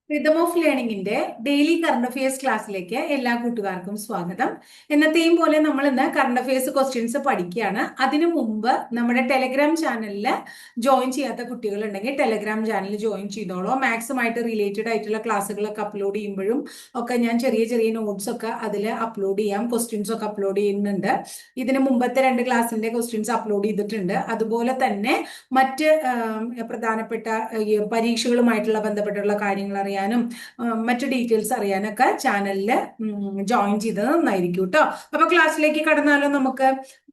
Rhythm of ലേണിംഗിന്റെ daily current affairs ക്ലാസ്സിലേക്ക് എല്ലാ കൂട്ടുകാർക്കും സ്വാഗതം. എന്നത്തെയും പോലെ നമ്മൾ ഇന്ന് കറണ്ട് അഫയേഴ്സ് ക്വസ്റ്റ്യൻസ് പഠിക്കുകയാണ്. അതിനു മുമ്പ് നമ്മുടെ ടെലഗ്രാം ചാനലിൽ ജോയിൻ ചെയ്യാത്ത കുട്ടികളുണ്ടെങ്കിൽ ടെലഗ്രാം ചാനൽ ജോയിൻ ചെയ്തോളൂ. മാത്സുമായിട്ട് റിലേറ്റഡ് ആയിട്ടുള്ള ക്ലാസ്സുകളൊക്കെ അപ്ലോഡ് ചെയ്യുമ്പോഴും ഒക്കെ ഞാൻ ചെറിയ ചെറിയ നോട്ട്സ് ഒക്കെ അതിൽ അപ്ലോഡ് ചെയ്യാം, ക്വസ്റ്റ്യൻസ് ഒക്കെ അപ്ലോഡ് ചെയ്യുന്നുണ്ട്. ഇതിന് മുമ്പത്തെ രണ്ട് ക്ലാസ്സിന്റെ ക്വസ്റ്റ്യൻസ് അപ്ലോഡ് ചെയ്തിട്ടുണ്ട്. അതുപോലെ തന്നെ മറ്റ് പ്രധാനപ്പെട്ട പരീക്ഷകളുമായിട്ടുള്ള ബന്ധപ്പെട്ടുള്ള കാര്യങ്ങൾ അറിയാനും മറ്റു ഡീറ്റെയിൽസ് അറിയാനൊക്കെ ചാനലിൽ ജോയിൻ ചെയ്തത് നന്നായിരിക്കും കേട്ടോ. അപ്പൊ ക്ലാസ്സിലേക്ക് കടന്നാലും നമുക്ക്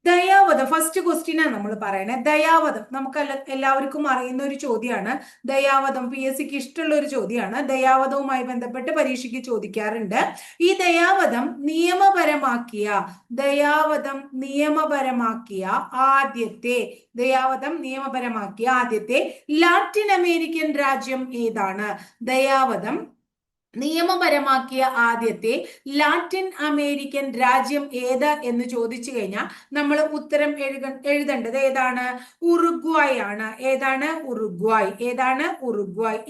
ദയാവധം ഫസ്റ്റ് ക്വസ്റ്റ്യനാണ് നമ്മൾ പറയണേ. ദയാവധം നമുക്ക് എല്ലാവർക്കും അറിയുന്ന ഒരു ചോദ്യമാണ്. ദയാവധം PSCക്ക് ഇഷ്ടമുള്ള ഒരു ചോദ്യമാണ്. ദയാവധവുമായി ബന്ധപ്പെട്ട് പരീക്ഷയ്ക്ക് ചോദിക്കാറുണ്ട്. ഈ ദയാവധം നിയമപരമാക്കിയ ആദ്യത്തെ ലാറ്റിൻ അമേരിക്കൻ രാജ്യം ഏതാണ്? ദയാവധം നിയമപരമാക്കിയ ആദ്യത്തെ ലാറ്റിൻ അമേരിക്കൻ രാജ്യം ഏത് എന്ന് ചോദിച്ചു കഴിഞ്ഞാൽ നമ്മൾ ഉത്തരം എഴുതേണ്ടത് ഏതാണ്? ഉറുഗ്വായ് ആണ്. ഉറുഗ്വായ്.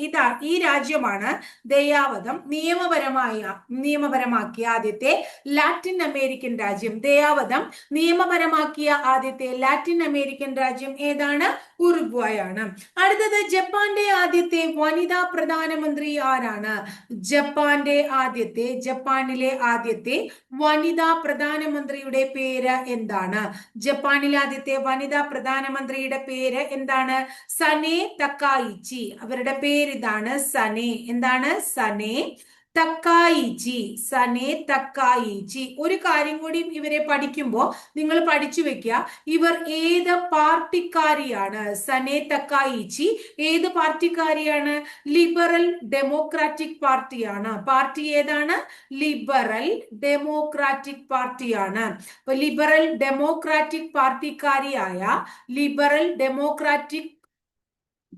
ഈ രാജ്യമാണ് ദയാവധം നിയമപരമാക്കിയ ആദ്യത്തെ ലാറ്റിൻ അമേരിക്കൻ രാജ്യം. ദയാവധം നിയമപരമാക്കിയ ആദ്യത്തെ ലാറ്റിൻ അമേരിക്കൻ രാജ്യം ഏതാണ്? ഉറുഗ്വായ് ആണ്. അടുത്തത് ജപ്പാന്റെ ആദ്യത്തെ വനിതാ പ്രധാനമന്ത്രി ആരാണ്? ജപ്പാനിലെ ആദ്യത്തെ വനിതാ പ്രധാനമന്ത്രിയുടെ പേര് എന്താണ്? ജപ്പാനിലെ ആദ്യത്തെ വനിതാ പ്രധാനമന്ത്രിയുടെ പേര് എന്താണ്? സനെ തക്കായിച്ചി. അവരുടെ പേര് ഇതാണ്, സനെ. എന്താണ്? സനെ തക്കായിച്ചി. ഒരു കാര്യം കൂടി ഇവരെ പഠിക്കുമ്പോൾ നിങ്ങൾ പഠിച്ചു വെക്കുക. ഇവർ ഏത് പാർട്ടിക്കാരിയാണ്? സനെ തക്കായിച്ചി ഏത് പാർട്ടിക്കാരിയാണ്? ലിബറൽ ഡെമോക്രാറ്റിക് പാർട്ടിയാണ്. പാർട്ടി ഏതാണ്? ലിബറൽ ഡെമോക്രാറ്റിക് പാർട്ടിയാണ്. അപ്പൊ ലിബറൽ ഡെമോക്രാറ്റിക്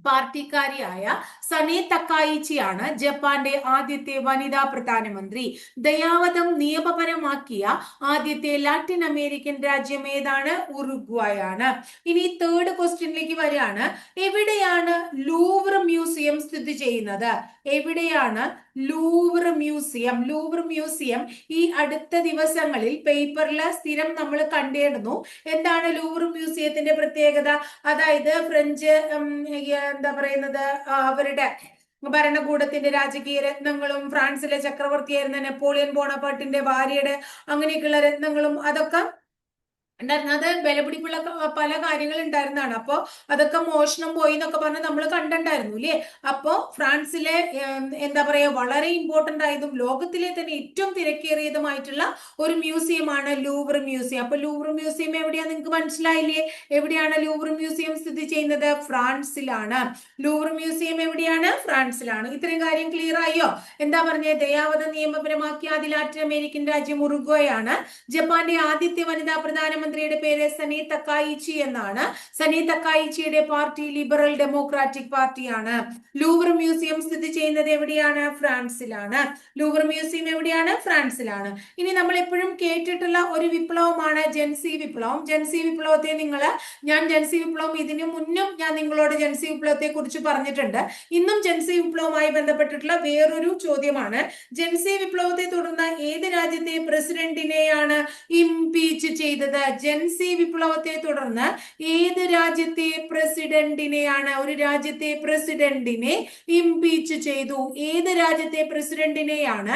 പാർട്ടിക്കാരിയായ സനെ തക്കായിച്ചിയാണ് ജപ്പാന്റെ ആദ്യത്തെ വനിതാ പ്രധാനമന്ത്രി. ദയാവധം നിയമപരമാക്കിയ ആദ്യത്തെ ലാറ്റിൻ അമേരിക്കൻ രാജ്യം ഏതാണ്? ഉറുഗ്വായ് ആണ്. ഇനി തേർഡ് ക്വസ്റ്റ്യനിലേക്ക് വരികയാണ്. എവിടെയാണ് ലൂവർ മ്യൂസിയം സ്ഥിതി ചെയ്യുന്നത്? എവിടെയാണ് ലൂവർ മ്യൂസിയം ഈ അടുത്ത ദിവസങ്ങളിൽ പേപ്പറിൽ സ്ഥിരം നമ്മൾ കണ്ടിരുന്നു. എന്താണ് ലൂവർ മ്യൂസിയത്തിന്റെ പ്രത്യേകത? അതായത് ഫ്രഞ്ച് എന്താ പറയുന്നത്, അവരുടെ ഭരണകൂടത്തിന്റെ രാജകീയ രത്നങ്ങളും ഫ്രാൻസിലെ ചക്രവർത്തിയായിരുന്ന നെപ്പോളിയൻ ബോണപ്പാർട്ടിന്റെ ഭാര്യയുടെ അങ്ങനെയൊക്കെയുള്ള രത്നങ്ങളും അതൊക്കെ ഉണ്ടായിരുന്നു. അത് വിലപിടിപ്പുള്ള പല കാര്യങ്ങൾ ഉണ്ടായിരുന്നതാണ്. അപ്പോ അതൊക്കെ മോഷണം പോയി എന്നൊക്കെ പറഞ്ഞ് നമ്മൾ കണ്ടിട്ടുണ്ടായിരുന്നു അല്ലേ? അപ്പോ ഫ്രാൻസിലെ എന്താ പറയാ, വളരെ ഇമ്പോർട്ടന്റ് ആയതും ലോകത്തിലെ തന്നെ ഏറ്റവും തിരക്കേറിയതുമായിട്ടുള്ള ഒരു മ്യൂസിയമാണ് ലൂവർ മ്യൂസിയം. അപ്പൊ ലൂവർ മ്യൂസിയം എവിടെയാ? നിങ്ങൾക്ക് മനസ്സിലായില്ലേ? എവിടെയാണ് ലൂവർ മ്യൂസിയം സ്ഥിതി ചെയ്യുന്നത്? ഫ്രാൻസിലാണ്. ലൂവർ മ്യൂസിയം എവിടെയാണ്? ഫ്രാൻസിലാണ്. ഇത്രയും കാര്യം ക്ലിയർ ആയോ? എന്താ പറഞ്ഞത്? ദയാവധം നിയമപരമാക്കിയ ആദ്യ ലാറ്റിൻ അമേരിക്കൻ രാജ്യം ഉറുഗ്വായ് ആണ്. ജപ്പാന്റെ ആദ്യത്തെ വനിതാ പ്രധാനമന്ത്രിയുടെ പേര് സനെ തക്കായിച്ചി എന്നാണ്. സനെ തക്കായിച്ചിയുടെ പാർട്ടി ലിബറൽ ഡെമോക്രാറ്റിക് പാർട്ടിയാണ്. ലൂവർ മ്യൂസിയം സ്ഥിതി ചെയ്യുന്നത് എവിടെയാണ്? ഫ്രാൻസിലാണ്. ലൂവർ മ്യൂസിയം എവിടെയാണ്? ഫ്രാൻസിലാണ്. ഇനി നമ്മൾ എപ്പോഴും കേട്ടിട്ടുള്ള ഒരു വിപ്ലവമാണ് ജൻസി വിപ്ലവം. ജൻസി വിപ്ലവത്തെ ജൻസി വിപ്ലവം ഇതിനു മുന്നും ഞാൻ നിങ്ങളോട് ജൻസി വിപ്ലവത്തെ കുറിച്ച് പറഞ്ഞിട്ടുണ്ട്. ഇന്നും ജൻസി വിപ്ലവവുമായി ബന്ധപ്പെട്ടിട്ടുള്ള വേറൊരു ചോദ്യമാണ്. ജൻസി വിപ്ലവത്തെ തുടർന്ന് ഏത് രാജ്യത്തെ പ്രസിഡന്റിനെയാണ് ഇംപീച്ച് ചെയ്തത്? ജൻസി വിപ്ലവത്തെ തുടർന്ന് ഏത് രാജ്യത്തെ പ്രസിഡന്റിനെയാണ് ഒരു രാജ്യത്തെ പ്രസിഡന്റിനെ ഇംപീച്ച് ചെയ്തു? ഏത് രാജ്യത്തെ പ്രസിഡന്റിനെയാണ്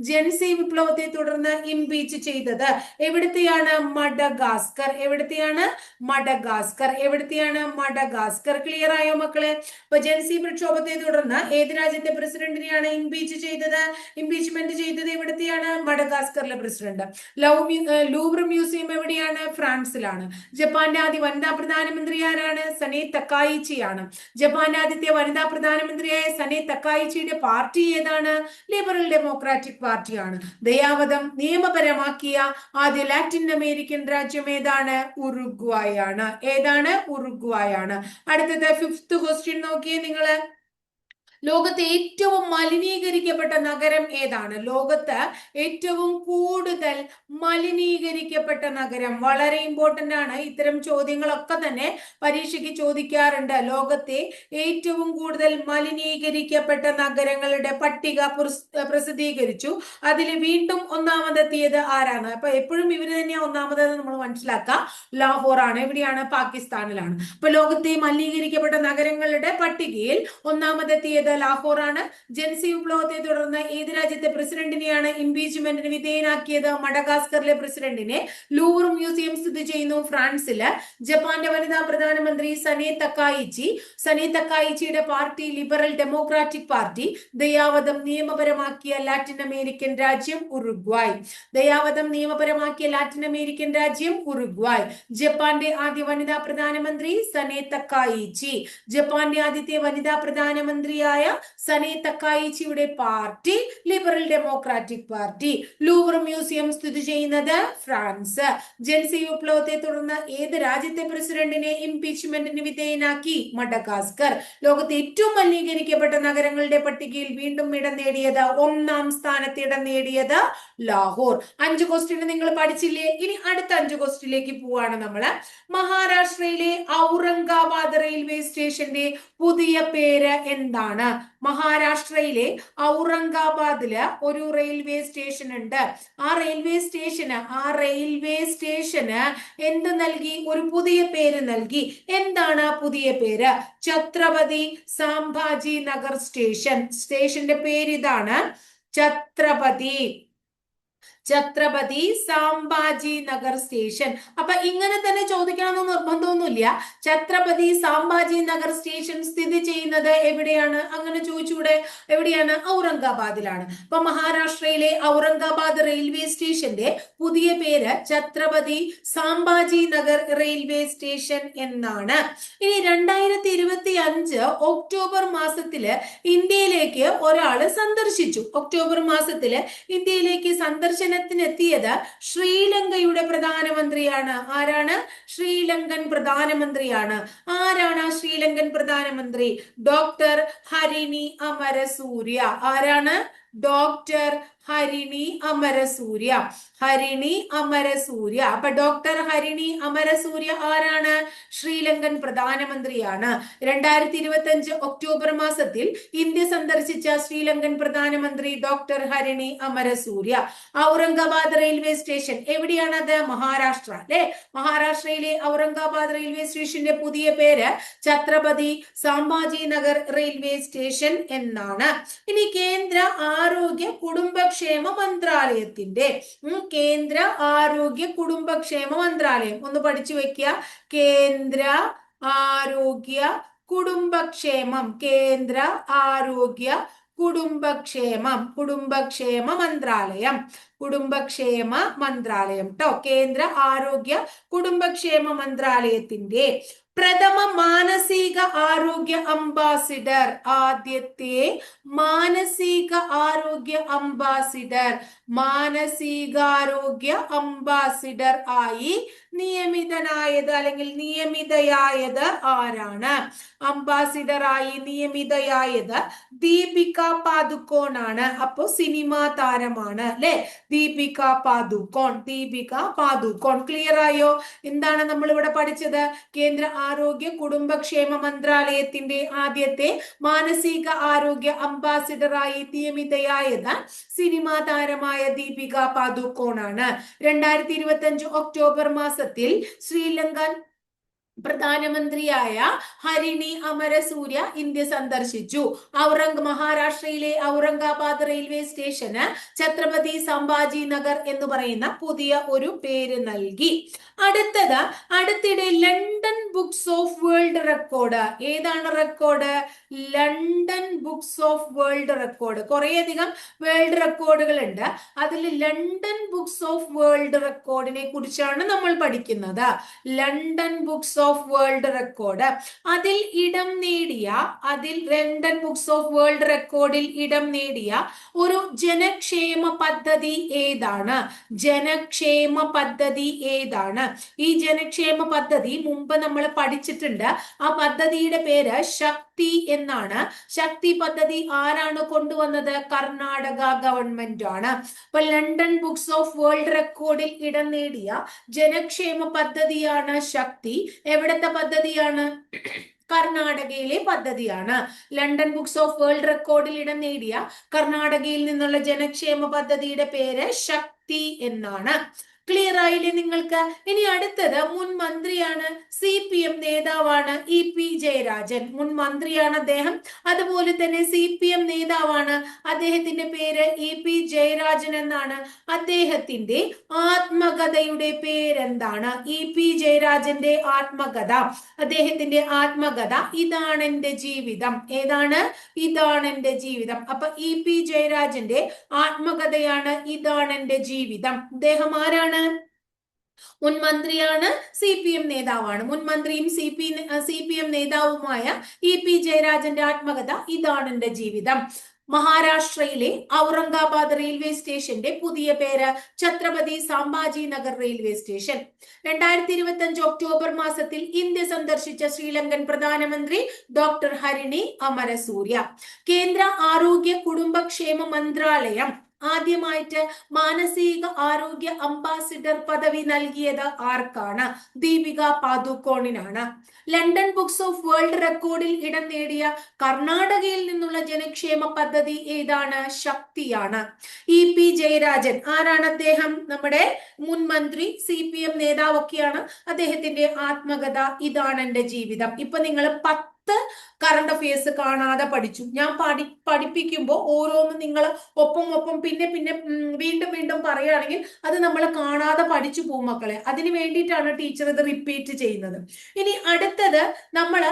ജൻസി വിപ്ലവത്തെ തുടർന്ന് ഇംപീച്ച് ചെയ്തത്? എവിടത്തെയാണ്? മഡഗാസ്കർ. മഡഗാസ്കർ. ക്ലിയർ ആയോ മക്കളെ? അപ്പൊ ജൻസി പ്രക്ഷോഭത്തെ തുടർന്ന് ഏത് രാജ്യത്തെ പ്രസിഡന്റിനെയാണ് ഇംപീച്ച്മെന്റ് ചെയ്തത്? എവിടത്തെയാണ്? മഡഗാസ്കറിലെ പ്രസിഡന്റ്. ലൂവർ മ്യൂസിയം എവിടെയാണ്? ഫ്രാൻസിലാണ്. ജപ്പാന്റെ ആദ്യ വനിതാ പ്രധാനമന്ത്രി ആരാണ്? സനെ തക്കായിച്ചിയാണ്. ജപ്പാന്റെ ആദ്യത്തെ വനിതാ പ്രധാനമന്ത്രിയായ സനെ തക്കായിച്ചിയുടെ പാർട്ടി ഏതാണ്? ലിബറൽ ഡെമോക്രാറ്റിക് പാർട്ടിയാണ്. ദയാവധം നിയമപരമാക്കിയ ആദ്യ ലാറ്റിൻ അമേരിക്കൻ രാജ്യം ഏതാണ്? ഉറുഗ്വായ് ആണ്. അടുത്തത് ഫിഫ്ത് ക്വസ്റ്റ്യൻ നോക്കിയേ നിങ്ങള്. ലോകത്തെ ഏറ്റവും മലിനീകരിക്കപ്പെട്ട നഗരം ഏതാണ്? ലോകത്ത് ഏറ്റവും കൂടുതൽ മലിനീകരിക്കപ്പെട്ട നഗരം. വളരെ ഇമ്പോർട്ടന്റ് ആണ്. ഇത്തരം ചോദ്യങ്ങളൊക്കെ തന്നെ പരീക്ഷയ്ക്ക് ചോദിക്കാറുണ്ട്. ലോകത്തെ ഏറ്റവും കൂടുതൽ മലിനീകരിക്കപ്പെട്ട നഗരങ്ങളുടെ പട്ടിക പ്രസിദ്ധീകരിച്ചു. അതിൽ വീണ്ടും ഒന്നാമതെത്തിയത് ആരാണ്? അപ്പൊ എപ്പോഴും ഇവര് തന്നെയാണ് ഒന്നാമതെന്ന് നമ്മൾ മനസ്സിലാക്കുക. ലാഹോർ ആണ്. എവിടെയാണ്? പാകിസ്ഥാനിലാണ്. അപ്പൊ ലോകത്തെ മലിനീകരിക്കപ്പെട്ട നഗരങ്ങളുടെ പട്ടികയിൽ ഒന്നാമതെത്തിയത് ലാഹോർ ആണ്. ജൻസി വിപ്ലവത്തെ തുടർന്ന് ഏത് രാജ്യത്തെ പ്രസിഡന്റിനെയാണ് ഇംപീച്ച്മെന്റിന് വിധേയനാക്കിയത്? മഡഗാസ്കറിലെ പ്രസിഡന്റിനെ. ലൂവർ മ്യൂസിയം സ്ഥിതി ചെയ്യുന്നു ഫ്രാൻസില്. ജപ്പാന്റെ വനിതാ പ്രധാനമന്ത്രി സനെ തക്കായിച്ചി. സനെ തക്കായിച്ചിയുടെ പാർട്ടി ലിബറൽ ഡെമോക്രാറ്റിക് പാർട്ടി. ദയാവധം നിയമപരമാക്കിയ ലാറ്റിൻ അമേരിക്കൻ രാജ്യം ഉറുഗ്വായ്. ദയാവധം നിയമപരമാക്കിയ ലാറ്റിൻ അമേരിക്കൻ രാജ്യം ഉറുഗ്വായ്. ജപ്പാന്റെ ആദ്യ വനിതാ പ്രധാനമന്ത്രി സനെ തക്കായിച്ചി. ജപ്പാന്റെ ആദ്യത്തെ വനിതാ പ്രധാനമന്ത്രിയായ സനെ തക്കായിച്ചിയുടെ party liberal democratic party. Louvre museum സ്ഥിതി ചെയ്യുന്നത് ഫ്രാൻസ്. ജൻസി വിപ്ലവത്തെ തുടർന്ന് ഏത് രാജ്യത്തെ പ്രസിഡന്റിനെ ഇംപീച്ച്മെന്റിന് വിധേയനാക്കി? മഡഗാസ്കർ. ലോകത്തെ ഏറ്റവും മലിനീകരിക്കപ്പെട്ട നഗരങ്ങളുടെ പട്ടികയിൽ വീണ്ടും ഇടം നേടിയത്, ഒന്നാം സ്ഥാനത്ത് ഇടം നേടിയത് ലാഹോർ. 5 ക്വസ്റ്റ്യൻ നിങ്ങൾ പഠിച്ചില്ലേ? ഇനി അടുത്ത 5 ക്വസ്റ്റ്യനിലേക്ക് പോവാണ് നമ്മള്. മഹാരാഷ്ട്രയിലെ ഔറംഗാബാദ് റെയിൽവേ സ്റ്റേഷന്റെ പുതിയ പേര് എന്താണ്? മഹാരാഷ്ട്രയിലെ ഔറംഗാബാദില് ഒരു റെയിൽവേ സ്റ്റേഷൻ ഉണ്ട്. ആ റെയിൽവേ സ്റ്റേഷന് എന്ത് നൽകി? ഒരു പുതിയ പേര് നൽകി. എന്താണ് പുതിയ പേര്? ഛത്രപതി സാംഭാജി നഗർ സ്റ്റേഷൻ. സ്റ്റേഷന്റെ പേര് ഇതാണ്, ഛത്രപതി സാംഭാജി നഗർ സ്റ്റേഷൻ. അപ്പൊ ഇങ്ങനെ തന്നെ ചോദിക്കണമെന്ന് നിർബന്ധമൊന്നുമില്ല. ഛത്രപതി സാംഭാജി നഗർ സ്റ്റേഷൻ സ്ഥിതി ചെയ്യുന്നത് എവിടെയാണ്? അങ്ങനെ ചോദിച്ചൂടെ? എവിടെയാണ്? ഔറംഗാബാദിലാണ്. അപ്പൊ മഹാരാഷ്ട്രയിലെ ഔറംഗാബാദ് റെയിൽവേ സ്റ്റേഷന്റെ പുതിയ പേര് ഛത്രപതി സാംഭാജി നഗർ റെയിൽവേ സ്റ്റേഷൻ എന്നാണ്. ഇനി 2025 ഒക്ടോബർ മാസത്തില് ഇന്ത്യയിലേക്ക് ഒരാള് സന്ദർശിച്ചു. ഒക്ടോബർ മാസത്തില് ഇന്ത്യയിലേക്ക് സന്ദർശനത്തിനെത്തിയത് ശ്രീലങ്കയുടെ പ്രധാനമന്ത്രിയാണ്. ആരാണ്? ശ്രീലങ്കൻ പ്രധാനമന്ത്രിയാണ്. ആരാണ് ശ്രീലങ്കൻ പ്രധാനമന്ത്രി? ഡോക്ടർ ഹരിണി അമരസൂര്യ. ആരാണ്? ഡോക്ടർ ഹരിണി അമരസൂര്യ. അപ്പൊ ഡോക്ടർ ഹരിണി അമരസൂര്യ ആരാണ്? ശ്രീലങ്കൻ പ്രധാനമന്ത്രിയാണ്. 2025 ഒക്ടോബർ മാസത്തിൽ ഇന്ത്യ സന്ദർശിച്ച ശ്രീലങ്കൻ പ്രധാനമന്ത്രി doctor Harini Amarasuriya. Aurangabad railway station എവിടെയാണത്? മഹാരാഷ്ട്ര അല്ലെ? മഹാരാഷ്ട്രയിലെ ഔറംഗാബാദ് റെയിൽവേ സ്റ്റേഷന്റെ പുതിയ പേര് ഛത്രപതി സാംഭാജി നഗർ റെയിൽവേ സ്റ്റേഷൻ എന്നാണ്. ഇനി കേന്ദ്ര ആരോഗ്യ കുടുംബക്ഷേമ മന്ത്രാലയത്തിന്റെ കേന്ദ്ര ആരോഗ്യ കുടുംബക്ഷേമ മന്ത്രാലയം ഒന്ന് പഠിച്ചു വെക്കുക. കേന്ദ്ര ആരോഗ്യ കുടുംബക്ഷേമം. കേന്ദ്ര ആരോഗ്യ കുടുംബക്ഷേമ മന്ത്രാലയം ട്ടോ. കേന്ദ്ര ആരോഗ്യ കുടുംബക്ഷേമ മന്ത്രാലയത്തിന്റെ പ്രഥമ മാനസിക ആരോഗ്യ അംബാസിഡർ, ആദ്യത്തെ മാനസികാരോഗ്യ അംബാസിഡർ ആയി നിയമിതനായത് അല്ലെങ്കിൽ നിയമിതയായത് ആരാണ്? അംബാസിഡറായി നിയമിതയായത് ദീപിക പാദുക്കോൺ ആണ്. അപ്പോ സിനിമാ താരമാണ് അല്ലെ? ദീപിക പാദുക്കോൺ. ക്ലിയർ ആയോ? എന്താണ് നമ്മൾ ഇവിടെ പഠിച്ചത്? കേന്ദ്ര ആരോഗ്യ കുടുംബക്ഷേമ മന്ത്രാലയത്തിന്റെ ആദ്യത്തെ മാനസിക ആരോഗ്യ അംബാസിഡറായി നിയമിതയായത് സിനിമാ താരമായ ദീപിക പാദുക്കോൺ ആണ്. 2025 ഒക്ടോബർ മാസത്തിൽ ശ്രീലങ്കൻ പ്രധാനമന്ത്രിയായ ഹരിണി അമരസൂര്യ ഇന്ത്യ സന്ദർശിച്ചു. മഹാരാഷ്ട്രയിലെ ഔറംഗാബാദ് റെയിൽവേ സ്റ്റേഷന് ഛത്രപതി സംഭാജി നഗർ എന്ന് പറയുന്ന പുതിയ ഒരു പേര് നൽകി. അടുത്തിടെ London books of world record. ഏതാണ് record? London books of world record. കുറേയധികം വേൾഡ് റെക്കോർഡുകൾ ഉണ്ട്. അതിൽ ലണ്ടൻ ബുക്സ് ഓഫ് വേൾഡ് റെക്കോർഡിനെ കുറിച്ചാണ് നമ്മൾ പഠിക്കുന്നത്. London books of world record. അതിൽ ലണ്ടൻ ബുക്സ് ഓഫ് വേൾഡ് റെക്കോർഡിൽ ഇടം നേടിയ ഒരു ജനക്ഷേമ പദ്ധതി ഏതാണ്? ഈ ജനക്ഷേമ പദ്ധതി മുമ്പ് നമ്മൾ പഠിച്ചിട്ടുണ്ട്. ആ പദ്ധതിയുടെ പേര് ശക്തി എന്നാണ്. ശക്തി പദ്ധതി ആരാണ് കൊണ്ടുവന്നത്? കർണാടക ഗവൺമെന്റ് ആണ്. അപ്പൊ ലണ്ടൻ ബുക്സ് ഓഫ് വേൾഡ് റെക്കോർഡിൽ ഇടം നേടിയ ജനക്ഷേമ പദ്ധതിയാണ് ശക്തി. എവിടത്തെ പദ്ധതിയാണ്? കർണാടകയിലെ പദ്ധതിയാണ്. ലണ്ടൻ ബുക്സ് ഓഫ് വേൾഡ് റെക്കോർഡിൽ ഇടം നേടിയ കർണാടകയിൽ നിന്നുള്ള ജനക്ഷേമ പദ്ധതിയുടെ പേര് ശക്തി എന്നാണ്. ക്ലിയർ ആയില്ലേ നിങ്ങൾക്ക്? ഇനി അടുത്തത് മുൻ മന്ത്രിയാണ്, CPM നേതാവാണ് EP ജയരാജൻ. മുൻ മന്ത്രിയാണ് അദ്ദേഹം, അതുപോലെ തന്നെ CPM നേതാവാണ്. അദ്ദേഹത്തിന്റെ പേര് EP ജയരാജൻ എന്നാണ്. അദ്ദേഹത്തിന്റെ ആത്മകഥയുടെ പേരെന്താണ്? EP ജയരാജന്റെ ആത്മകഥ, അദ്ദേഹത്തിന്റെ ആത്മകഥ ഇതാണ് എന്റെ ജീവിതം. ഏതാണ്? ഇതാണ് എന്റെ ജീവിതം. അപ്പൊ EP ജയരാജന്റെ ആത്മകഥയാണ് ഇതാണ് എന്റെ ജീവിതം. അദ്ദേഹം ആരാണ്? മുൻ മന്ത്രിയാണ്, CPM നേതാവാണ്. മുൻ മന്ത്രിയും CPM നേതാവുമായ EP ജയരാജന്റെ ആത്മകഥ ഇതാണ് എന്റെ ജീവിതം. മഹാരാഷ്ട്രയിലെ ഔറംഗാബാദ് റെയിൽവേ സ്റ്റേഷന്റെ പുതിയ പേര് Chhatrapati Sambhaji Nagar railway station. 2025 October മാസത്തിൽ ഇന്ത്യ സന്ദർശിച്ച ശ്രീലങ്കൻ പ്രധാനമന്ത്രി ഡോക്ടർ ഹരിണി അമരസൂര്യ. കേന്ദ്ര ആരോഗ്യ കുടുംബക്ഷേമ മന്ത്രാലയം ആദ്യമായിട്ട് മാനസിക ആരോഗ്യ അംബാസിഡർ പദവി നൽകിയത് ആർക്കാണ്? ദീപിക പാദുക്കോണിനാണ്. ലണ്ടൻ ബുക്സ് ഓഫ് വേൾഡ് റെക്കോർഡിൽ ഇടം നേടിയ കർണാടകയിൽ നിന്നുള്ള ജനക്ഷേമ പദ്ധതി ഏതാണ്? ശക്തിയാണ്. EP ജയരാജൻ ആരാണ്? അദ്ദേഹം നമ്മുടെ മുൻ മന്ത്രി, CPM നേതാവൊക്കെയാണ്. അദ്ദേഹത്തിന്റെ ആത്മകഥ ഇതാണ് എന്റെ ജീവിതം. ഇപ്പൊ നിങ്ങൾ 10 കറണ്ട് അഫയേഴ്സ് കാണാതെ പഠിച്ചു. ഞാൻ പഠിപ്പിക്കുമ്പോൾ ഓരോന്നും നിങ്ങൾ ഒപ്പം പിന്നെ വീണ്ടും വീണ്ടും പറയുകയാണെങ്കിൽ അത് നമ്മൾ കാണാതെ പഠിച്ചു പോകും മക്കളെ. അതിന് വേണ്ടിയിട്ടാണ് ടീച്ചർ ഇത് റിപ്പീറ്റ് ചെയ്യുന്നത്. ഇനി അടുത്തത് നമ്മള്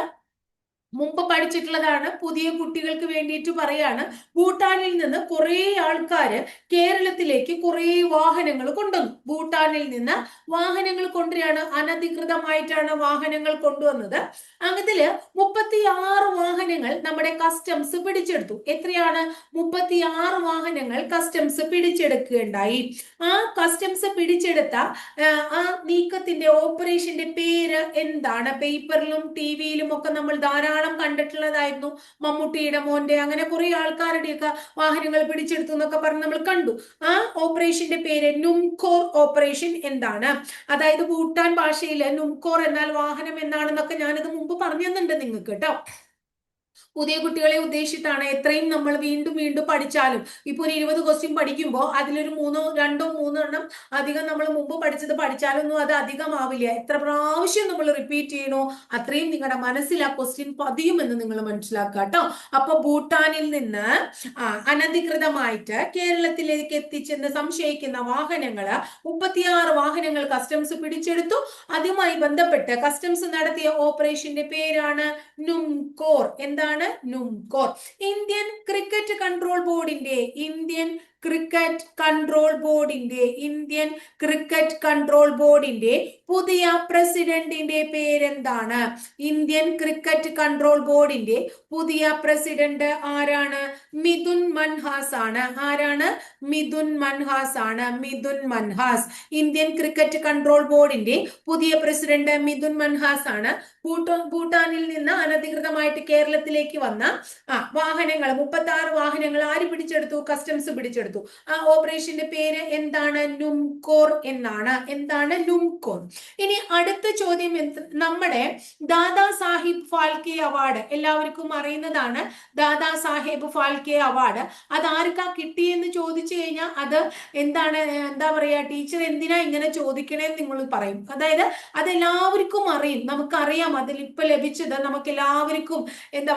മുമ്പ് പഠിച്ചിട്ടുള്ളതാണ്, പുതിയ കുട്ടികൾക്ക് വേണ്ടിയിട്ട് പറയാണ്. ഭൂട്ടാനിൽ നിന്ന് കുറെ ആൾക്കാര് കേരളത്തിലേക്ക് കുറെ വാഹനങ്ങൾ കൊണ്ടുവന്നു. ഭൂട്ടാനിൽ നിന്ന് വാഹനങ്ങൾ കൊണ്ടുവരികയാണ്, അനധികൃതമായിട്ടാണ് വാഹനങ്ങൾ കൊണ്ടുവന്നത്. അതില് 36 വാഹനങ്ങൾ നമ്മുടെ കസ്റ്റംസ് പിടിച്ചെടുത്തു. എത്രയാണ്? 36 വാഹനങ്ങൾ കസ്റ്റംസ് പിടിച്ചെടുക്കുകയുണ്ടായി. ആ കസ്റ്റംസ് പിടിച്ചെടുത്ത ആ നീക്കത്തിന്റെ ഓപ്പറേഷന്റെ പേര് എന്താണ്? പേപ്പറിലും TV-യിലും ഒക്കെ നമ്മൾ ധാരാളം കണ്ടിട്ടുള്ളതായിരുന്നു. മമ്മൂട്ടിയുടെ മോന്റെ അങ്ങനെ കുറെ ആൾക്കാരുടെയൊക്കെ വാഹനങ്ങൾ പിടിച്ചെടുത്തു എന്നൊക്കെ പറഞ്ഞ് നമ്മൾ കണ്ടു. ആ ഓപ്പറേഷന്റെ പേര് നുംകോർ ഓപ്പറേഷൻ എന്താണ്? അതായത് ഭൂട്ടാൻ ഭാഷയിൽ നുംകോർ എന്നാൽ വാഹനം എന്നാണെന്നൊക്കെ ഞാനത് മുമ്പ് പറഞ്ഞു തന്നിട്ടുണ്ട് നിങ്ങൾക്ക് കേട്ടോ. പുതിയ കുട്ടികളെ ഉദ്ദേശിച്ചിട്ടാണ്. എത്രയും നമ്മൾ വീണ്ടും വീണ്ടും പഠിച്ചാലും ഇപ്പൊ ഒരു 20 ക്വസ്റ്റ്യൻ പഠിക്കുമ്പോൾ അതിലൊരു 2-3 എണ്ണം അധികം നമ്മൾ മുമ്പ് പഠിച്ചാലൊന്നും അത് അധികമാവില്ല. എത്ര പ്രാവശ്യം നമ്മൾ റിപ്പീറ്റ് ചെയ്യണോ അത്രയും നിങ്ങളുടെ മനസ്സിൽ ആ ക്വസ്റ്റ്യൻ പതിയുമെന്ന് നിങ്ങൾ മനസ്സിലാക്കുക കേട്ടോ. അപ്പൊ ഭൂട്ടാനിൽ നിന്ന് അനധികൃതമായിട്ട് കേരളത്തിലേക്ക് എത്തിച്ചെന്ന് സംശയിക്കുന്ന വാഹനങ്ങള് 36 വാഹനങ്ങൾ കസ്റ്റംസ് പിടിച്ചെടുത്തു. അതുമായി ബന്ധപ്പെട്ട് കസ്റ്റംസ് നടത്തിയ ഓപ്പറേഷന്റെ പേരാണ് നുംകോർ. എന്താണ്? നുംകോർ. ഇന്ത്യൻ ക്രിക്കറ്റ് കൺട്രോൾ ബോർഡിന്റെ പുതിയ പ്രസിഡന്റിന്റെ പേരെന്താണ്? ഇന്ത്യൻ ക്രിക്കറ്റ് കൺട്രോൾ ബോർഡിന്റെ പുതിയ പ്രസിഡന്റ് ആരാണ്? മിഥുൻ മൻഹാസ് ആണ്. ആരാണ്? മിഥുൻ മൻഹാസ് ആണ്. Mithun Manhas. Indian cricket control ബോർഡിന്റെ പുതിയ പ്രസിഡന്റ് മിഥുൻ മൻഹാസ് ആണ്. ഭൂട്ടാനിൽ നിന്ന് അനധികൃതമായിട്ട് കേരളത്തിലേക്ക് വന്ന വാഹനങ്ങൾ 36 വാഹനങ്ങൾ ആര് പിടിച്ചെടുത്തു? കസ്റ്റംസ് പിടിച്ചെടുത്തു. ആ ഓപ്പറേഷന്റെ പേര് എന്താണ്? നുംകോർ എന്നാണ്. എന്താണ്? നുംകോർ. ഇനി അടുത്ത ചോദ്യം, നമ്മുടെ ദാദാ സാഹിബ് ഫാൽക്കെ അവാർഡ് എല്ലാവർക്കും അറിയുന്നതാണ്. ദാദാ സാഹിബ് ഫാൽക്കെ അവാർഡ് അത് ആർക്കാ കിട്ടിയെന്ന് ചോദിച്ചു കഴിഞ്ഞാൽ അത് എന്താണ്, എന്താ പറയാ, ടീച്ചർ എന്തിനാ ഇങ്ങനെ ചോദിക്കണേന്ന് നിങ്ങൾ പറയും. അതായത് അതെല്ലാവർക്കും അറിയും, നമുക്കറിയാം. അതിൽ ഇപ്പൊ ലഭിച്ചത് നമുക്ക് എല്ലാവർക്കും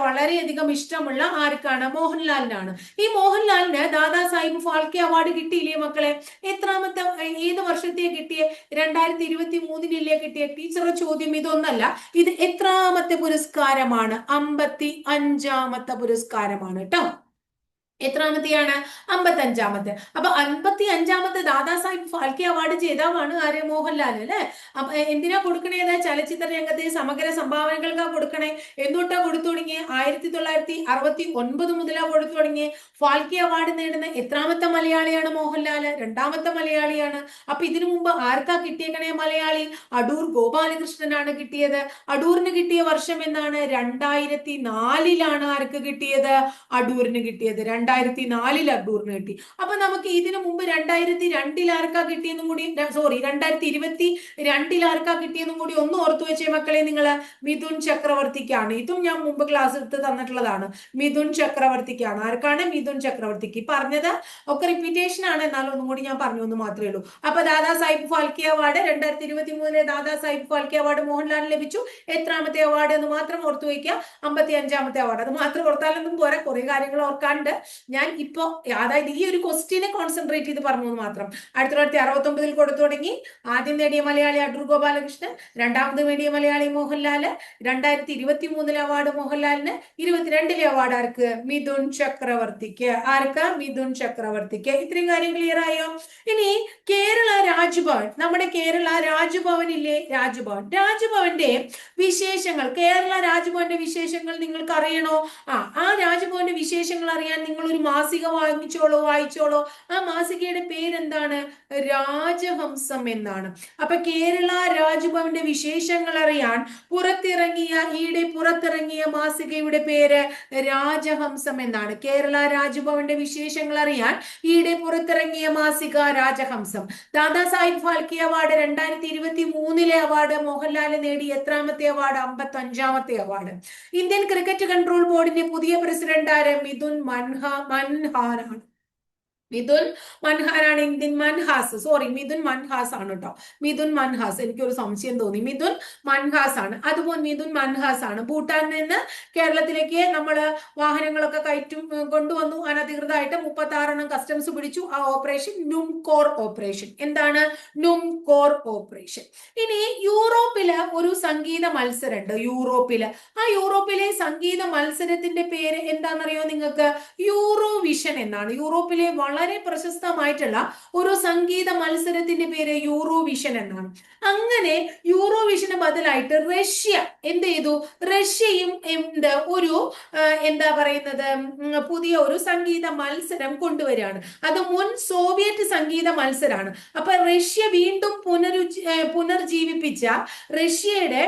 വളരെയധികം ഇഷ്ടമുള്ള ആർക്കാണ്? മോഹൻലാലിനാണ്. ഈ മോഹൻലാലിന് ദാദാ സാഹിബ് ഫാൽക്കെ അവാർഡ് കിട്ടിയില്ലേ മക്കളെ? എത്രാമത്തെ, ഏത് വർഷത്തെ കിട്ടിയ? 2023 കിട്ടിയ. ടീച്ചറുടെ ചോദ്യം ഇതൊന്നല്ല, ഇത് എത്രാമത്തെ പുരസ്കാരമാണ്? 55ാമത്തെ പുരസ്കാരമാണ് കേട്ടോ. എത്രാമത്തെയാണ്? 55-ാമത്തെ. അപ്പൊ 55-ാമത്തെ ദാദാ സാഹിബ് ഫാൽക്കെ അവാർഡ് ജേതാവാണ് ആര്? മോഹൻലാൽ അല്ലെ. അപ്പൊ എന്തിനാ കൊടുക്കണേത്? ചലച്ചിത്ര രംഗത്തെ സമഗ്ര സംഭാവനകൾക്കാ കൊടുക്കണേ. എന്തുകൊണ്ടാ കൊടുത്തു തുടങ്ങിയേ? 1969 മുതലാ കൊടുത്തു തുടങ്ങിയേ. ഫാൽക്കെ അവാർഡ് നേടുന്ന എത്രാമത്തെ മലയാളിയാണ് മോഹൻലാല്? രണ്ടാമത്തെ മലയാളിയാണ്. അപ്പൊ ഇതിനു മുമ്പ് ആർക്കാ കിട്ടിയേക്കണേ മലയാളി? അടൂർ ഗോപാലകൃഷ്ണനാണ് കിട്ടിയത്. അടൂരിന് കിട്ടിയ വർഷം എന്നാണ്? 2004-ലാണ് ആർക്ക് കിട്ടിയത്? അടൂരിന് കിട്ടിയത്. 2004-ൽ അടൂറിന് കിട്ടി. അപ്പൊ നമുക്ക് ഇതിനു മുമ്പ് 2002-ൽ ആർക്കാ കിട്ടിയെന്നും കൂടി, സോറി 2022-ൽ ആർക്കാ കിട്ടിയെന്നും കൂടി ഒന്ന് ഓർത്തു വെച്ചേ മക്കളെ നിങ്ങള്. മിഥുൻ ചക്രവർത്തിക്കാണ്. ഇതും ഞാൻ മുമ്പ് ക്ലാസ് എടുത്ത് തന്നിട്ടുള്ളതാണ്. മിഥുൻ ചക്രവർത്തിക്കാണ്. ആർക്കാണ്? മിഥുൻ ചക്രവർത്തിക്ക്. പറഞ്ഞത് ഒക്കെ റിപ്പീറ്റേഷൻ ആണ്, എന്നാലും ഒന്നും കൂടി ഞാൻ പറഞ്ഞു എന്ന് മാത്രമേ ഉള്ളൂ. അപ്പൊ ദാദാ സാഹിബ് ഫാൽക്കെ അവാർഡ് 2023 ദാദാ സാഹിബ് ഫാൽക്കെ അവാർഡ് മോഹൻലാലിന് ലഭിച്ചു. എത്രാമത്തെ അവാർഡ് എന്ന് മാത്രം ഓർത്തു വയ്ക്കുക? 55-ാമത്തെ അവാർഡ്. അത് മാത്രം ഓർത്താലൊന്നും പോരാ, കുറെ കാര്യങ്ങൾ ഓർക്കാണ്ട്. ഞാൻ ഇപ്പോ അതായത് ഈ ഒരു ക്വസ്റ്റ്യനെ കോൺസെൻട്രേറ്റ് ചെയ്ത് പറഞ്ഞു എന്ന് മാത്രം. 1969-ൽ കൊടുത്തു തുടങ്ങി. ആദ്യം നേടിയ മലയാളി അടൂർ ഗോപാലകൃഷ്ണൻ, രണ്ടാമത് നേടിയ മലയാളി മോഹൻലാല്. 2023-ലെ അവാർഡ് മോഹൻലാലിന്. 22-ലെ അവാർഡ് ആർക്ക്? മിഥുൻ ചക്രവർത്തിക്ക്. ആർക്ക്? മിഥുൻ ചക്രവർത്തിക്ക്. ഇത്രയും കാര്യം ക്ലിയർ ആയോ? ഇനി കേരള രാജ്ഭവൻ, നമ്മുടെ കേരള രാജ്ഭവൻ ഇല്ലേ? രാജ്ഭവന്റെ വിശേഷങ്ങൾ, കേരള രാജ്ഭവന്റെ വിശേഷങ്ങൾ നിങ്ങൾക്ക് അറിയണോ? ആ രാജ്ഭവന്റെ വിശേഷങ്ങൾ അറിയാൻ നിങ്ങൾ ഒരു മാസിക വായിച്ചോളൂ. ആ മാസികയുടെ പേരെന്താണ്? രാജഹംസം എന്നാണ്. അപ്പൊ കേരള രാജ്ഭവന്റെ വിശേഷങ്ങൾ അറിയാൻ പുറത്തിറങ്ങിയ മാസികയുടെ പേര് രാജഹംസം എന്നാണ്. കേരള രാജ്ഭവന്റെ വിശേഷങ്ങൾ അറിയാൻ ഈയിടെ പുറത്തിറങ്ങിയ മാസിക രാജഹംസം. ദാദാ സാഹിബ് ഫാൽക്കെ അവാർഡ് 2023-ലെ അവാർഡ് മോഹൻലാൽ നേടി. എത്രാമത്തെ അവാർഡ്? 55-ാമത്തെ അവാർഡ്. ഇന്ത്യൻ ക്രിക്കറ്റ് കൺട്രോൾ ബോർഡിന്റെ പുതിയ പ്രസിഡന്റ് ആര്? മിഥുൻ മൻഹാനാണ്. മിഥുൻ മൻഹാനാണ്. മിഥുൻ മൻഹാസ് ആണ് കേട്ടോ. മിഥുൻ മൻഹാസ്, എനിക്കൊരു സംശയം തോന്നി. മിഥുൻ മൻഹാസ് ആണ്. അതുപോലെ മിഥുൻ മൻഹാസ് ആണ്. ഭൂട്ടാനിൽ നിന്ന് കേരളത്തിലേക്ക് നമ്മള് വാഹനങ്ങളൊക്കെ കൊണ്ടുവന്നു അനധികൃതമായിട്ട്. 36 കസ്റ്റംസ് പിടിച്ചു. ആ ഓപ്പറേഷൻ നുംകോർ ഓപ്പറേഷൻ. എന്താണ്? നുംകോർ ഓപ്പറേഷൻ. ഇനി യൂറോപ്പില് ഒരു സംഗീത മത്സരമുണ്ട്. ആ യൂറോപ്പിലെ സംഗീത മത്സരത്തിന്റെ പേര് എന്താണെന്നറിയോ നിങ്ങൾക്ക്? യൂറോവിഷൻ എന്നാണ്. യൂറോപ്പിലെ വളരെ പ്രശസ്തമായിട്ടുള്ള ഒരു സംഗീത മത്സരത്തിന്റെ പേര് യൂറോവിഷൻ എന്നാണ്. അങ്ങനെ യൂറോവിഷന് ബദലായിട്ട് റഷ്യ എന്ത് ചെയ്തു? റഷ്യയും ഒരു എന്താ പറയുന്നത്, പുതിയ ഒരു സംഗീത മത്സരം കൊണ്ടുവരികയാണ്. അത് മുൻ സോവിയറ്റ് സംഗീത മത്സരമാണ്. അപ്പൊ റഷ്യ വീണ്ടും പുനർജീവിപ്പിച്ച റഷ്യയുടെ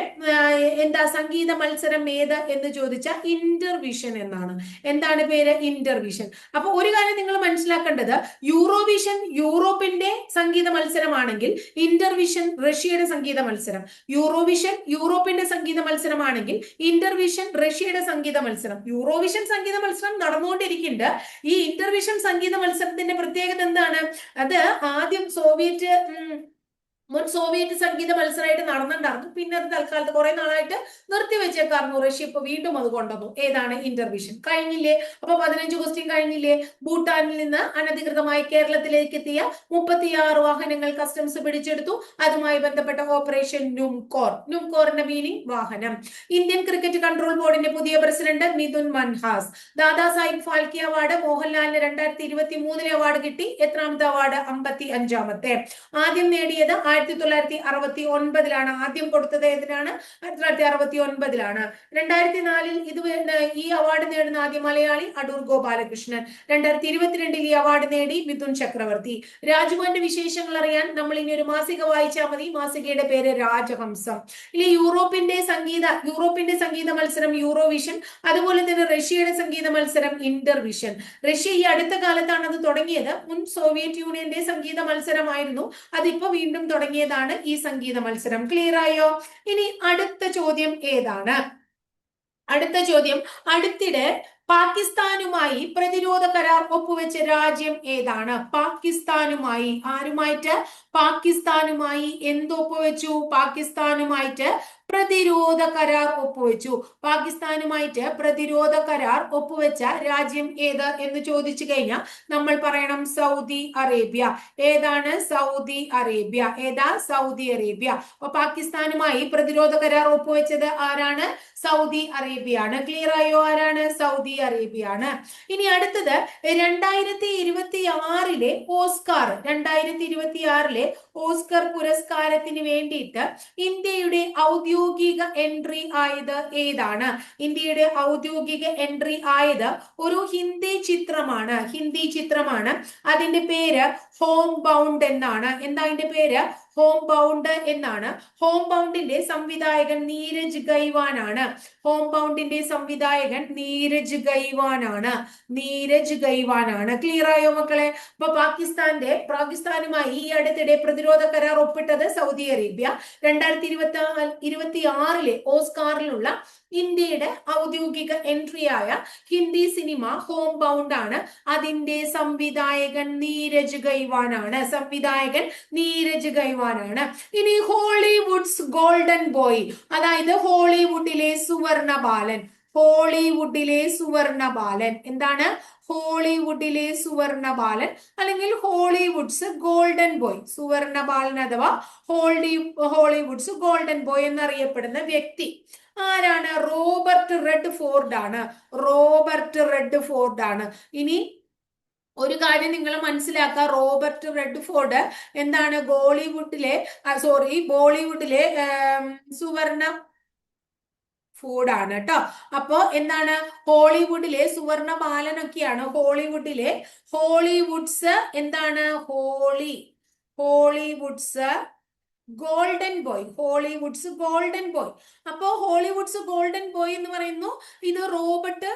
സംഗീത മത്സരം ഏത് എന്ന് ചോദിച്ചാൽ ഇന്റർവിഷൻ എന്നാണ്. എന്താണ് പേര്? ഇന്റർവിഷൻ. അപ്പൊ ഒരു കാര്യം നിങ്ങൾ മനസ്സിലാക്കേണ്ടത്, യൂറോവിഷൻ യൂറോപ്പിന്റെ സംഗീത മത്സരമാണെങ്കിൽ ഇന്റർവിഷൻ റഷ്യയുടെ സംഗീത മത്സരം. യൂറോവിഷൻ യൂറോപ്പിന്റെ സംഗീത മത്സരമാണെങ്കിൽ ഇന്റർവിഷൻ റഷ്യയുടെ സംഗീത മത്സരം. യൂറോവിഷൻ സംഗീത മത്സരം നടന്നുകൊണ്ടിരിക്കുന്നുണ്ട്. ഈ ഇന്റർവിഷൻ സംഗീത മത്സരത്തിന്റെ പ്രത്യേകത എന്താണ്? അത് ആദ്യം മുൻ സോവിയറ്റ് സംഗീത മത്സരമായിട്ട് നടന്നിട്ടുണ്ടായിരുന്നു. പിന്നെ അത് തൽക്കാലത്ത് കുറെ നാളായിട്ട് നിർത്തിവെച്ചേക്കായിരുന്നു. റഷ്യ ഇപ്പൊ വീണ്ടും അത് കൊണ്ടുവന്നു. ഏതാണ്? ഇന്റർവിഷൻ. കഴിഞ്ഞില്ലേ? അപ്പൊ 15 ക്വസ്റ്റ്യൻ കഴിഞ്ഞില്ലേ? ഭൂട്ടാനിൽ നിന്ന് അനധികൃതമായി കേരളത്തിലേക്ക് എത്തിയ 36 വാഹനങ്ങൾ കസ്റ്റംസ് പിടിച്ചെടുത്തു. അതുമായി ബന്ധപ്പെട്ട ഓപ്പറേഷൻ നുംകോറിന്റെ മീനിങ് വാഹനം. ഇന്ത്യൻ ക്രിക്കറ്റ് കൺട്രോൾ ബോർഡിന്റെ പുതിയ പ്രസിഡന്റ് മിഥുൻ മൻഹാസ്. ദാദാ സാഹിബ് ഫാൽക്കെ അവാർഡ് മോഹൻലാലിന് 2023-ലെ അവാർഡ് കിട്ടി. എത്രാമത്തെ അവാർഡ്? 55-ാമത്തെ. ആദ്യം നേടിയത് 1969-ലാണ്. ആദ്യം കൊടുത്തത് ഏതിനാണ്? 1969-ലാണ്. 2004-ൽ ഈ അവാർഡ് നേടുന്ന ആദ്യ മലയാളി അടൂർ ഗോപാലകൃഷ്ണൻ. 2022-ൽ ഈ അവാർഡ് നേടി മിഥുൻ ചക്രവർത്തി. രാജ്ഭവന്റെ വിശേഷങ്ങൾ അറിയാൻ നമ്മൾ ഇനി ഒരു മാസിക വായിച്ചാൽ മതി. മാസികയുടെ പേര് രാജഹംസം. ഇനി യൂറോപ്പിന്റെ സംഗീത മത്സരം യൂറോവിഷൻ. അതുപോലെ തന്നെ റഷ്യയുടെ സംഗീത മത്സരം ഇന്റർവിഷൻ. റഷ്യ ഈ അടുത്ത കാലത്താണ് അത് തുടങ്ങിയത്. മുൻ സോവിയറ്റ് യൂണിയന്റെ സംഗീത മത്സരമായിരുന്നു. അതിപ്പോ വീണ്ടും തുടങ്ങിയതാണ് ഈ സംഗീത മത്സരം. ക്ലിയർ ആയോ? ഇനി അടുത്ത ചോദ്യം ഏതാണ്? അടുത്തിടെ പാകിസ്ഥാനുമായി പ്രതിരോധ കരാർ ഒപ്പുവെച്ച രാജ്യം ഏതാണ്? ആരുമായിട്ട്? പാകിസ്ഥാനുമായി എന്ത് ഒപ്പുവെച്ചു? പാകിസ്ഥാനുമായിട്ട് പ്രതിരോധ കരാർ ഒപ്പുവെച്ചു? പാകിസ്ഥാനുമായിട്ട് പ്രതിരോധ കരാർ ഒപ്പുവെച്ച രാജ്യം ഏത് എന്ന് ചോദിച്ചു കഴിഞ്ഞാൽ നമ്മൾ പറയണം സൗദി അറേബ്യ. ഏതാണ്? Saudi Arabia. ഏതാ? Saudi Arabia. അപ്പൊ പാകിസ്ഥാനുമായി പ്രതിരോധ കരാർ ഒപ്പുവെച്ചത് ആരാണ്? സൗദി അറേബ്യ ആണ്. ക്ലിയർ ആയോ? ആരാണ്? സൗദി അറേബ്യ ആണ്. ഇനി അടുത്തത് 2026 ഓസ്കാർ 2026 ഓസ്കർ പുരസ്കാരത്തിന് വേണ്ടിയിട്ട് ഇന്ത്യയുടെ ഔദ്യോഗിക എൻട്രി ആയത് ഏതാണ്? ഇന്ത്യയുടെ ഔദ്യോഗിക എൻട്രി ആയത് ഒരു ഹിന്ദി ചിത്രമാണ്. ഹിന്ദി ചിത്രമാണ്. അതിന്റെ പേര് ഹോം ബൗണ്ട് എന്നാണ്. എന്താ അതിന്റെ പേര്? ഹോം ബൗണ്ട് എന്നാണ്. ഹോം ബൗണ്ടിന്റെ സംവിധായകൻ നീരജ് ഗൈവാൻ ആണ്. ഹോം ബൗണ്ടിന്റെ സംവിധായകൻ നീരജ് ഗൈവാൻ ആണ്. നീരജ് ഗൈവാൻ ആണ്. ക്ലിയർ ആയോ മക്കളെ? അപ്പൊ പാകിസ്ഥാനുമായി ഈ അടുത്തിടെ പ്രതിരോധ കരാർ ഒപ്പിട്ടത് സൗദി അറേബ്യ. 2026 ഓസ്കാറിലുള്ള ഇന്ത്യയുടെ ഔദ്യോഗിക എൻട്രി ആയ ഹിന്ദി സിനിമ ഹോം ബൗണ്ട് ആണ്. അതിന്റെ സംവിധായകൻ നീരജ് ഗൈവാൻ ആണ്. സംവിധായകൻ നീരജ് ഗൈവാൻ ആണ്. ഇനി ഹോളിവുഡ്സ് ഗോൾഡൻ ബോയ്, അതായത് ഹോളിവുഡിലെ സുവർണ ബാലൻ. ഹോളിവുഡിലെ സുവർണ ബാലൻ എന്താണ്? ഹോളിവുഡിലെ സുവർണ ബാലൻ അല്ലെങ്കിൽ ഹോളിവുഡ്സ് ഗോൾഡൻ ബോയ്. സുവർണ ബാലൻ അഥവാ ഹോളിവുഡ്സ് ഗോൾഡൻ ബോയ് എന്നറിയപ്പെടുന്ന വ്യക്തി ആരാണ്? റോബർട്ട് റെഡ് ഫോർഡ് ആണ്. റോബർട്ട് റെഡ് ഫോർഡ് ആണ്. ഇനി ഒരു കാര്യം നിങ്ങൾ മനസ്സിലാക്കുക, റോബർട്ട് റെഡ് ഫോർഡ് എന്താണ്? ബോളിവുഡിലെ സുവർണ ഫൂഡാണ് കേട്ടോ. അപ്പോ എന്താണ്? ഹോളിവുഡിലെ സുവർണ ബാലനൊക്കെയാണ്. ഹോളിവുഡ്സ് എന്താണ്? Hollywood's golden boy. Hollywood's golden boy. അപ്പോ ഹോളിവുഡ്സ് ഗോൾഡൻ ബോയ് എന്ന് പറയുന്നു ഇത് റോബർട്ട്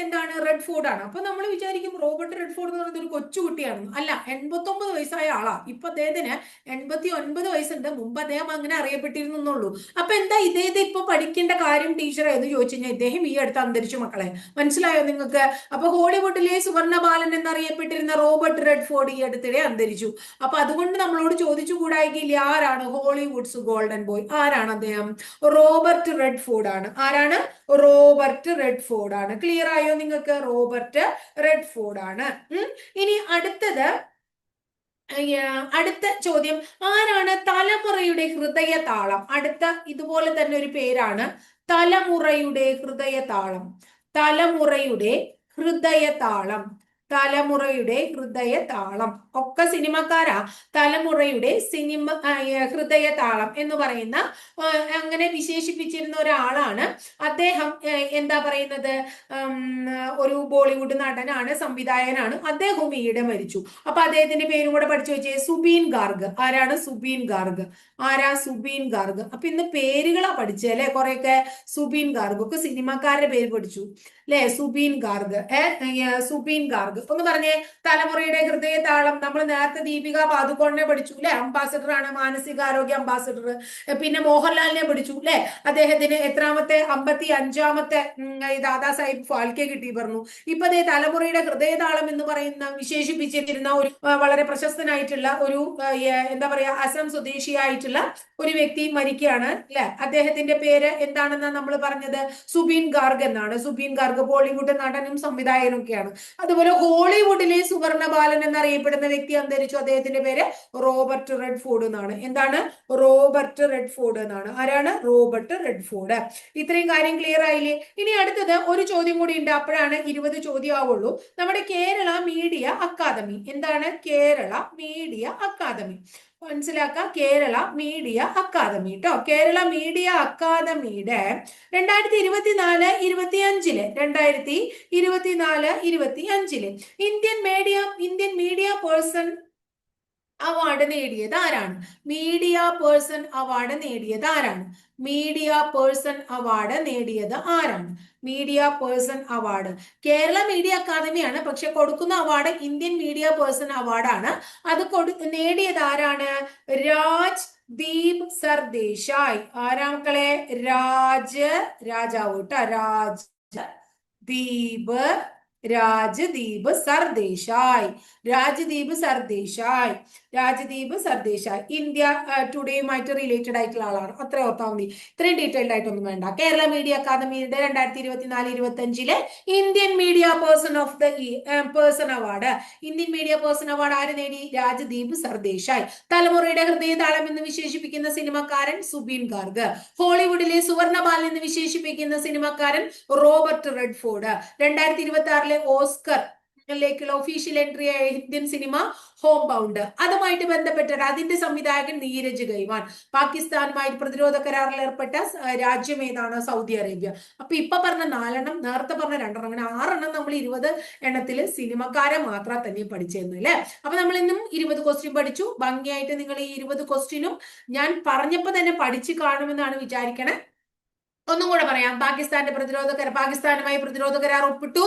എന്താണ്? റെഡ് ഫോർഡ് ആണ്. അപ്പൊ നമ്മൾ വിചാരിക്കും റോബർട്ട് റെഡ് ഫോർഡ് എന്ന് പറയുന്നത് ഒരു കൊച്ചുകുട്ടിയാണെന്ന്. അല്ല, 89 വയസ്സായ ആളാ. ഇപ്പൊ അദ്ദേഹത്തിന് 89 വയസ്സുണ്ട്. മുമ്പ് അദ്ദേഹം അങ്ങനെ അറിയപ്പെട്ടിരുന്നുള്ളൂ. അപ്പൊ എന്താ ഇദ്ദേഹത്തെ ഇപ്പൊ പഠിക്കേണ്ട കാര്യം ടീച്ചർ എന്ന് ചോദിച്ചു കഴിഞ്ഞാൽ ഇദ്ദേഹം ഈ അടുത്ത് അന്തരിച്ചു മക്കളെ. മനസ്സിലായോ നിങ്ങൾക്ക്? അപ്പൊ ഹോളിവുഡിലെ സുവർണ ബാലൻ എന്നറിയപ്പെട്ടിരുന്ന റോബർട്ട് റെഡ് ഫോർഡ് ഈ അടുത്തിടെ അന്തരിച്ചു. അപ്പൊ അതുകൊണ്ട് നമ്മളോട് ചോദിച്ചു കൂടായില്ല ആരാണ് ഹോളിവുഡ്സ് ഗോൾഡൻ ബോയ്? ആരാണ് അദ്ദേഹം? റോബർട്ട് റെഡ് ഫോർഡ് ആണ്. ആരാണ്? റോബർട്ട് റെഡ് ഫോർഡ് ആണ്. ക്ലിയർ ആയോ നിങ്ങൾക്ക്? റോബർട്ട് റെഡ് ഫോർഡ് ആണ്. ഇനി അടുത്ത ചോദ്യം, ആരാണ് തലമുറയുടെ ഹൃദയതാളം? അടുത്ത ഇതുപോലെ തന്നെ ഒരു പേരാണ് തലമുറയുടെ ഹൃദയതാളം. തലമുറയുടെ ഹൃദയതാളം. തലമുറയുടെ ഹൃദയതാളം ഒക്കെ സിനിമക്കാരാ. തലമുറയുടെ ഹൃദയതാളം എന്ന് പറയുന്ന അങ്ങനെ വിശേഷിപ്പിച്ചിരുന്ന ഒരാളാണ് അദ്ദേഹം. എന്താ പറയുന്നത്? ഒരു ബോളിവുഡ് നടനാണ്, സംവിധായകനാണ്. അദ്ദേഹവും ഈയിടെ മരിച്ചു. അപ്പൊ അദ്ദേഹത്തിന്റെ പേരും കൂടെ പഠിച്ചു വെച്ചേ. സുബീൻ ഗാർഗ്. ആരാണ്? സുബീൻ ഗാർഗ്. ആരാ? സുബീൻ ഗാർഗ്. അപ്പൊ ഇന്ന് പേരുകളാ പഠിച്ചല്ലേ കുറെയൊക്കെ. സുബീൻ ഗാർഗ് ഒക്കെ സിനിമക്കാരുടെ പേര് പഠിച്ചു അല്ലെ? സുബീൻ ഗാർഗ്. സുബീൻ ഗാർഗ് ഒന്ന് പറഞ്ഞേ. തലമുറയുടെ ഹൃദയതാളം നമ്മൾ നേരത്തെ ദീപിക പാദുക്കോണിനെ പഠിച്ചു അല്ലെ? അംബാസിഡർ ആണ്, മാനസികാരോഗ്യ അംബാസിഡർ. പിന്നെ മോഹൻലാലിനെ പഠിച്ചു അല്ലെ? അദ്ദേഹത്തിന് എത്രാമത്തെ 55ാമത്തെ ദാദാ സാഹിബ് ഫാൽക്കെ കിട്ടി പറഞ്ഞു. ഇപ്പൊ അതേ തലമുറയുടെ ഹൃദയതാളം എന്ന് പറയുന്ന വിശേഷിപ്പിച്ചിരുന്ന ഒരു വളരെ പ്രശസ്തനായിട്ടുള്ള ഒരു എന്താ പറയാ അസം സ്വദേശിയായിട്ടുള്ള ഒരു വ്യക്തി മരിക്കുകയാണ് അല്ലെ? അദ്ദേഹത്തിന്റെ പേര് എന്താണെന്നാ നമ്മൾ പറഞ്ഞത്? സുബീൻ ഗാർഗ് എന്നാണ്. സുബീൻ ഗാർഗ് ബോളിവുഡ് നടനും സംവിധായകനും ഒക്കെയാണ്. അതുപോലെ ഹോളിവുഡിലെ സുവർണ ബാലൻ എന്നറിയപ്പെടുന്ന വ്യക്തി അന്തരിച്ചു. അദ്ദേഹത്തിന്റെ പേര് റോബർട്ട് റെഡ് ഫോർഡ് എന്നാണ്. എന്താണ്? റോബർട്ട് റെഡ് ഫോർഡ് എന്നാണ്. ആരാണ്? Robert red Ford. ഇത്രയും കാര്യം ക്ലിയർ ആയില്ലേ? ഇനി അടുത്തത് ഒരു ചോദ്യം കൂടി ഉണ്ട്, അപ്പോഴാണ് 20 ചോദ്യം ആവുള്ളൂ. നമ്മുടെ കേരള മീഡിയ അക്കാദമി. എന്താണ്? Kerala media academy. മനസ്സിലാക്കുക, കേരള മീഡിയ അക്കാദമി കേട്ടോ. കേരള മീഡിയ അക്കാദമിയുടെ 2024-25 ഇന്ത്യൻ മീഡിയ പേഴ്സൺ അവാർഡ് നേടിയത് ആരാണ്? മീഡിയ പേഴ്സൺ അവാർഡ് നേടിയത് ആരാണ്? മീഡിയ പേഴ്സൺ അവാർഡ് നേടിയത് ആരാണ്? Media person award Kerala media അക്കാദമിയാണ്, പക്ഷെ കൊടുക്കുന്ന അവാർഡ് ഇന്ത്യൻ മീഡിയ പേഴ്സൺ അവാർഡാണ്. അത് നേടിയത് ആരാണ്? രാജ്ദീപ് സർദേശായ്. ആരാ മക്കളെ? രാജാവ് കേട്ടോ. രാജ്ദീപ് രാജ്ദീപ് സർദേശായ്. രാജ്ദീപ് സർദേശായ്. രാജ്ദീപ് സർദേശായ് ഇന്ത്യ ടുഡേയുമായിട്ട് റിലേറ്റഡ് ആയിട്ടുള്ള ആളാണ്. അത്ര ഓർത്താൽ മതി. ഇത്രയും ഡീറ്റെയിൽഡ് ആയിട്ടൊന്നും വേണ്ട. കേരള മീഡിയ അക്കാദമിയുടെ 2024-25 Indian media person of the person award. Indian media person award ആര് നേടി? രാജ്ദീപ് സർദേശായ്. തലമുറയുടെ ഹൃദയതാളം എന്ന് വിശേഷിപ്പിക്കുന്ന സിനിമക്കാരൻ സുബീൻ ഗാർഗ്. ഹോളിവുഡിലെ സുവർണബാൽ എന്ന് വിശേഷിപ്പിക്കുന്ന സിനിമക്കാരൻ റോബർട്ട് റെഡ്ഫോർഡ്. 2026 ഓസ്കർ ലേക്കുള്ള ഒഫീഷ്യൽ എൻട്രി ആയ ഇന്ത്യൻ സിനിമ ഹോം ബൗണ്ട്. അതുമായിട്ട് ബന്ധപ്പെട്ടിട്ട് അതിന്റെ സംവിധായകൻ നീരജ് ഗൈവാൻ. പാകിസ്ഥാനുമായി പ്രതിരോധ കരാറിൽ ഏർപ്പെട്ട രാജ്യം ഏതാണ്? Saudi Arabia. അപ്പൊ ഇപ്പൊ പറഞ്ഞ 4 നേരത്തെ പറഞ്ഞ 2 അങ്ങനെ 6 നമ്മൾ 20 എണ്ണത്തില് സിനിമക്കാരെ മാത്രം തന്നെ പഠിച്ചിരുന്നു അല്ലെ. അപ്പൊ നമ്മൾ ഇന്നും 20 ക്വസ്റ്റ്യൻ പഠിച്ചു. ഭംഗിയായിട്ട് നിങ്ങൾ ഈ 20 ക്വസ്റ്റ്യനും ഞാൻ പറഞ്ഞപ്പോ തന്നെ പഠിച്ചു കാണുമെന്നാണ് വിചാരിക്കണേ. ഒന്നും കൂടെ പറയാം. പാകിസ്ഥാനുമായി പ്രതിരോധ കരാർ ഒപ്പിട്ടു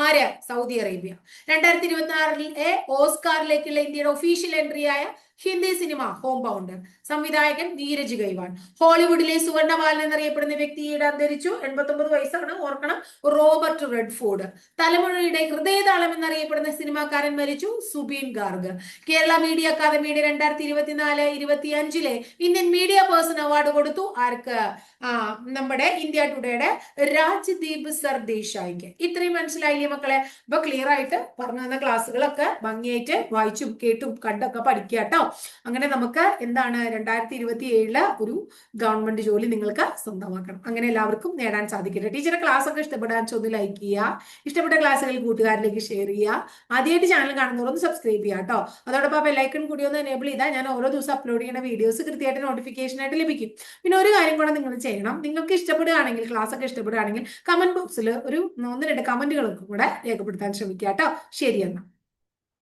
ആര്? Saudi Arabia. 2026 ഓസ്കാറിലേക്കുള്ള ഇന്ത്യയുടെ ഒഫീഷ്യൽ എൻട്രി ആയ ഹിന്ദി സിനിമ ഹോം ബൗണ്ട്. സംവിധായകൻ നീരജ് ഗൈവാൻ. ഹോളിവുഡിലെ സുവർണബാലൻ എന്നറിയപ്പെടുന്ന വ്യക്തിയുടെ അന്തരിച്ചു. 89 വയസ്സാണ്, ഓർക്കണം. Robert Redford. തലമുറയുടെ ഹൃദയതാളം എന്നറിയപ്പെടുന്ന സിനിമാക്കാരൻ മരിച്ചു. സുബീൻ ഗാർഗ്. കേരള മീഡിയ അക്കാദമിയുടെ 2024-25 ഇന്ത്യൻ മീഡിയ പേഴ്സൺ അവാർഡ് കൊടുത്തു. ആർക്ക്? നമ്മുടെ ഇന്ത്യ ടുഡേയുടെ രാജ്ദീപ് സർദേശായിക്ക്. ഇത്രയും മനസ്സിലായില്ലേ മക്കളെ? അപ്പൊ ക്ലിയർ ആയിട്ട് പറഞ്ഞു തന്ന ക്ലാസ്സുകളൊക്കെ ഭംഗിയായിട്ട് വായിച്ചും കേട്ടും കണ്ടൊക്കെ പഠിക്കുക കേട്ടോ. അങ്ങനെ നമുക്ക് എന്താണ് 2027 ഒരു ഗവൺമെന്റ് ജോലി നിങ്ങൾക്ക് സ്വന്തമാക്കണം. അങ്ങനെ എല്ലാവർക്കും നേടാൻ സാധിക്കട്ടെ. ടീച്ചറെ ക്ലാസ് ഒക്കെ ഇഷ്ടപ്പെടാൻ ഒന്ന് ലൈക്ക് ചെയ്യുക. ഇഷ്ടപ്പെട്ട ക്ലാസ്സുകൾ കൂട്ടുകാരിലേക്ക് ഷെയർ ചെയ്യുക. ആദ്യമായിട്ട് ചാനൽ കാണുന്നവർ ഒന്ന് സബ്സ്ക്രൈബ് ചെയ്യുക കേട്ടോ. അതോടൊപ്പം ബെല്ലൈക്കൺ കൂടി ഒന്ന് എനേബിൾ ചെയ്താൽ ഞാൻ ഓരോ ദിവസം അപ്ലോഡ് ചെയ്യുന്ന വീഡിയോസ് കൃത്യമായിട്ട് നോട്ടിഫിക്കേഷൻ ആയിട്ട് ലഭിക്കും. പിന്നെ ഒരു കാര്യം കൂടെ നിങ്ങൾ ചെയ്യണം. നിങ്ങൾക്ക് ഇഷ്ടപ്പെടുകയാണെങ്കിൽ, ക്ലാസ് ഒക്കെ ഇഷ്ടപ്പെടുകയാണെങ്കിൽ കമന്റ് ബോക്സിൽ ഒരു 1-2 കമന്റുകളൊക്കെ കൂടെ രേഖപ്പെടുത്താൻ ശ്രമിക്കുക കേട്ടോ. ശരി എന്നാ.